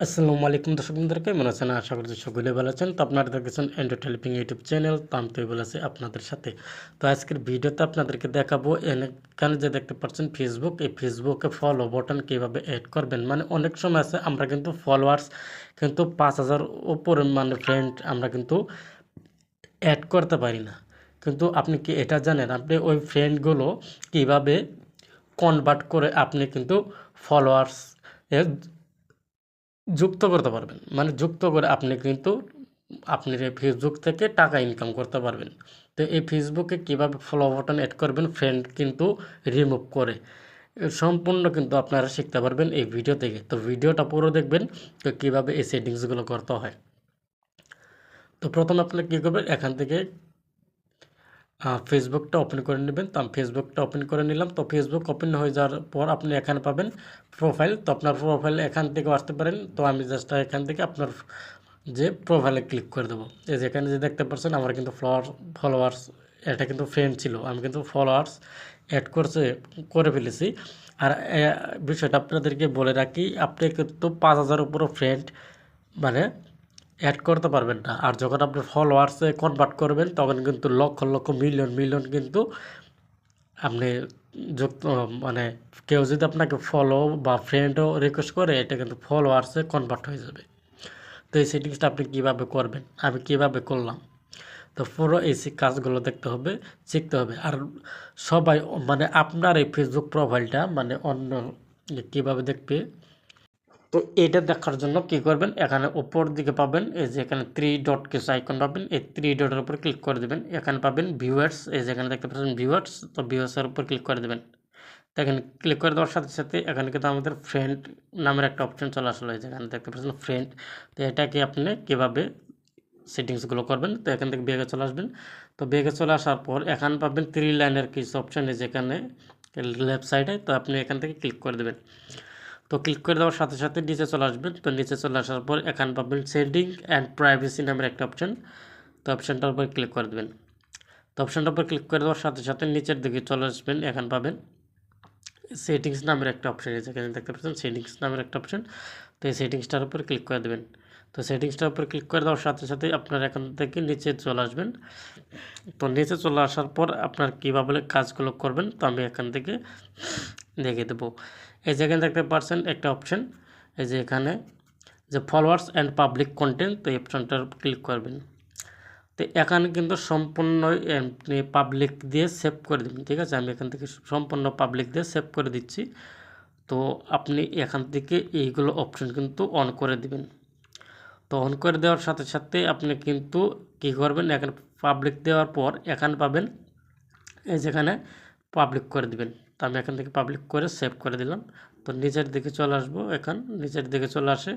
আসসালামু আলাইকুম দর্শক বন্ধুরা, কেমন আছেন? আশা করছি সকলে ভালো আছেন। তো আপনারা দেখতেছেন এন্ড্রয়েড হেল্পিং ইউটিউব চ্যানেল। তো আমি তৈবুল আছি আপনাদের সাথে। তো আজকের ভিডিওতে আপনাদেরকে দেখাবো এখানে যে দেখতে পাচ্ছেন ফেসবুক, এই ফেসবুকে ফলো বাটন কীভাবে অ্যাড করবেন। মানে অনেক সময় আছে আমরা কিন্তু ফলোয়ার্স কিন্তু 5,000 উপরে মানে ফ্রেন্ড আমরা কিন্তু অ্যাড করতে পারি না। কিন্তু আপনি কি এটা জানেন আপনি ওই ফ্রেন্ডগুলো কীভাবে কনভার্ট করে আপনি কিন্তু ফলোয়ার্স যুক্ত করতে পারবেন। মানে যুক্ত করে আপনি কিন্তু আপনার এই ফেসবুক থেকে টাকা ইনকাম করতে পারবেন। তো এই ফেসবুকে কীভাবে ফলো বাটন অ্যাড করবেন ফ্রেন্ড কিন্তু রিমুভ করে, সম্পূর্ণ কিন্তু আপনারা শিখতে পারবেন এই ভিডিও থেকে। তো ভিডিওটা পুরো দেখবেন তো কীভাবে এই সেটিংসগুলো করতে হয়। তো প্রথমে আপনারা কী করবেন, এখান থেকে ফেসবুকটা ওপেন করে নেবেন। তো আমি ফেসবুকটা ওপেন করে নিলাম। তো ফেসবুক ওপেন হয়ে যাওয়ার পর আপনি এখানে পাবেন প্রোফাইল। তো আপনার প্রোফাইল এখান থেকেও আসতে পারেন। তো আমি জাস্ট এখান থেকে আপনার যে প্রোফাইলে ক্লিক করে দেবো। এই যে এখানে যে দেখতে পাচ্ছেন আমার কিন্তু ফলোয়ার্স এটা কিন্তু ফ্রেন্ড ছিল, আমি কিন্তু ফলোয়ার্স অ্যাড করে ফেলেছি। আর বিষয়টা আপনাদেরকে বলে রাখি, আপনি কিন্তু 5,000 উপরও ফ্রেন্ড মানে অ্যাড করতে পারবেন না। আর যখন আপনি ফলোয়ার্সে কনভার্ট করবেন তখন কিন্তু লক্ষ লক্ষ মিলিয়ন মিলিয়ন কিন্তু আপনি যুক্ত মানে কেউ যদি আপনাকে ফলো বা ফ্রেন্ডও রিকোয়েস্ট করে এটা কিন্তু ফলোয়ার্সে কনভার্ট হয়ে যাবে। তো এই সেটিংসটা আপনি কীভাবে করবেন, আমি কীভাবে করলাম, তো পুরো এই কাজগুলো দেখতে হবে, শিখতে হবে। আর সবাই মানে আপনার এই ফেসবুক প্রোফাইলটা মানে অন্য কীভাবে দেখবে, তো এটা দেখার জন্য কি করবেন, এখানে উপর দিকে পাবেন এই যে এখানে 3 ডট কিছু আইকন পাবেন, এই 3 ডটের উপর ক্লিক করে দেবেন। এখানে পাবেন ভিউয়ার্স, এই যে এখানে দেখতে পাচ্ছেন ভিউয়ার্স, তো ভিউয়ার্সের উপর ক্লিক করে দেবেন। তো এখানে ক্লিক করে দেওয়ার সাথে সাথে এখানে কিন্তু আমাদের ফ্রেন্ড নামের একটা অপশন চলে আসলো, এই যে এখানে দেখতে পাচ্ছেন ফ্রেন্ড। তো এটাকে আপনি কীভাবে সেটিংসগুলো করবেন, তো এখান থেকে ব্যাগে চলে আসবেন। তো ব্যাগে চলে আসার পর এখানে পাবেন 3 লাইনের কিছু অপশন, এই যেখানে লেফট সাইডে, তো আপনি এখান থেকে ক্লিক করে দেবেন। তো ক্লিক করে দেওয়ার সাথে সাথে নিচে চলে আসবেন। তো নিচে চলে আসার পর এখানে পাবেন সেটিং অ্যান্ড প্রাইভেসি নামের একটা অপশন, তো অপশানটার উপর ক্লিক করে দেবেন। তো অপশানটার উপর ক্লিক করে দেওয়ার সাথে সাথে নিচের দিকে চলে আসবেন, এখানে পাবেন সেটিংস নামের একটা অপশন, যেখানে দেখতে পাচ্ছেন সেটিংস নামের একটা অপশন, তো এই সেটিংসটার উপর ক্লিক করে দেবেন। তো সেটিংসটার উপর ক্লিক করে দেওয়ার সাথে সাথে আপনার এখান থেকে নিচে চলে আসবেন। তো নিচে চলে আসার পর আপনার কীভাবে কাজগুলো করবেন, তো আমি এখান থেকে দেখিয়ে দেবো। এই যেখানে দেখতে পাচ্ছেন একটা অপশন, এই যে এখানে যে ফলোয়ার্স অ্যান্ড পাবলিক কন্টেন্ট, তো এই অপশনটার ক্লিক করবেন। তো এখানে কিন্তু সম্পূর্ণ আপনি পাবলিক দিয়ে সেভ করে দেবেন, ঠিক আছে? আমি এখান থেকে সম্পূর্ণ পাবলিক দিয়ে সেভ করে দিচ্ছি। তো আপনি এখান থেকে এইগুলো অপশন কিন্তু অন করে দিবেন। তো অন করে দেওয়ার সাথে সাথে আপনি কিন্তু কী করবেন, এখানে পাবলিক দেওয়ার পর এখানে পাবেন এই যেখানে পাবলিক করে দিবেন। তো আমি এখান থেকে পাবলিক করে সেভ করে দিলাম। তো নিচের দিকে চলে আসবো, নিচের দিকে চলে আসে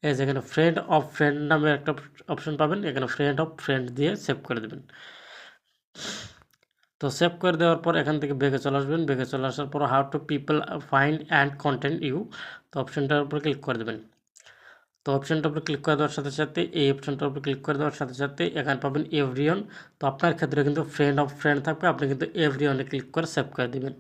এই যেখানে ফ্রেন্ড অফ ফ্রেন্ড নামে একটা অপশন পাবেন, এখানে ফ্রেন্ড অফ ফ্রেন্ড দিয়ে সেভ করে দেবেন। তো সেভ করে দেওয়ার পর এখান থেকে ব্যাগে চলে আসবেন। ব্যাগে চলে আসার পর how to people find and content you, তো অপশনটার উপর ক্লিক করে দেবেন। তো অপশনটার উপর ক্লিক করে দেওয়ার সাথে সাথে এই অপশনটার উপর ক্লিক করে দেওয়ার সাথে সাথে এখানে পাবেন এভরিওয়ান। তো আপনার ক্ষেত্রে কিন্তু ফ্রেন্ড অফ ফ্রেন্ড থাকবে, আপনি কিন্তু এভরিওয়ানে ক্লিক করে সেভ করে দেবেন।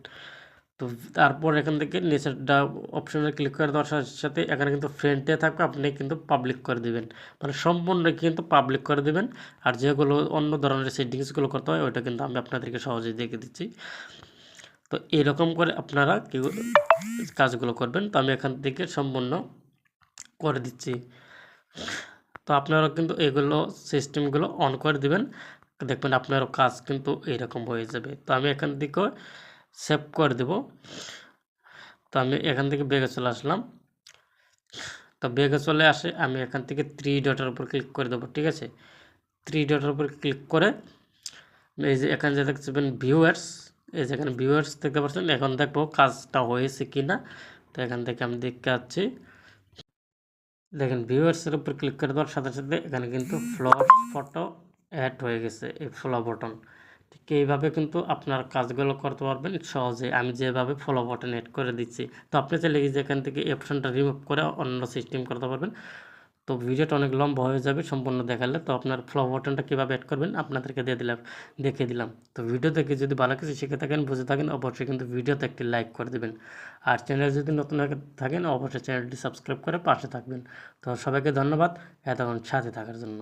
তো তারপর এখান থেকে নিচেরটা অপশনে ক্লিক করে দেওয়ার সাথে সাথে এখানে কিন্তু ফ্রেন্ডে থাকবে, আপনি কিন্তু পাবলিক করে দেবেন, মানে সম্পূর্ণ কিন্তু পাবলিক করে দেবেন। আর যেগুলো অন্য ধরনের সেটিংসগুলো করতে হয় ওইটা কিন্তু আমি আপনাদেরকে সহজেই দেখে দিচ্ছি। তো এরকম করে আপনারা কাজগুলো করবেন। তো আমি এখান থেকে সম্পূর্ণ করে দিচ্ছি। তো আপনারা কিন্তু এগুলো সিস্টেমগুলো অন করে দিবেন, দেখবেন আপনারও কাজ কিন্তু এইরকম হয়ে যাবে। তো আমি এখান থেকে সেভ করে দেব। তো আমি এখান থেকে ব্যাগে চলে আসলাম। তো ব্যাগে চলে আসে আমি এখান থেকে 3 ডটের উপর ক্লিক করে দেবো, ঠিক আছে? 3 ডটের উপর ক্লিক করে এই যে এখানে যে দেখছেন ভিউয়ার্স, এই যে এখানে ভিউয়ার্স দেখতে পাচ্ছেন, এখন দেখবো কাজটা হয়েছে কি না। তো এখান থেকে আমি দেখতে পাচ্ছি, দেখেন ভিউয়ার্সের উপর ক্লিক করে দেওয়ার সাথে সাথে এখানে কিন্তু ফটো অ্যাড হয়ে গেছে, এই ফলো বাটন। ঠিক এইভাবে কিন্তু আপনার কাজগুলো করতে পারবেন সহজে, আমি যেভাবে ফলো বাটন অ্যাড করে দিচ্ছি। তো আপনি চাইলে যে এখান থেকে অপশনটা রিমুভ করে অন্য সিস্টেম করতে পারবেন। তো ভিডিওটা অনেক লম্বা হয়ে যাবে সম্পূর্ণ দেখালে। তো আপনার ফলো বাটনটা কীভাবে অ্যাড করবেন আপনাদেরকে দেখিয়ে দিলাম। তো ভিডিও দেখে যদি ভালো কিছু শিখে থাকেন, বুঝে থাকেন, অবশ্যই কিন্তু ভিডিওতে একটি লাইক করে দেবেন। আর চ্যানেল যদি নতুন হয়ে থাকেন অবশ্যই চ্যানেলটি সাবস্ক্রাইব করে পাশে থাকবেন। তো সবাইকে ধন্যবাদ এতক্ষণ সাথে থাকার জন্য।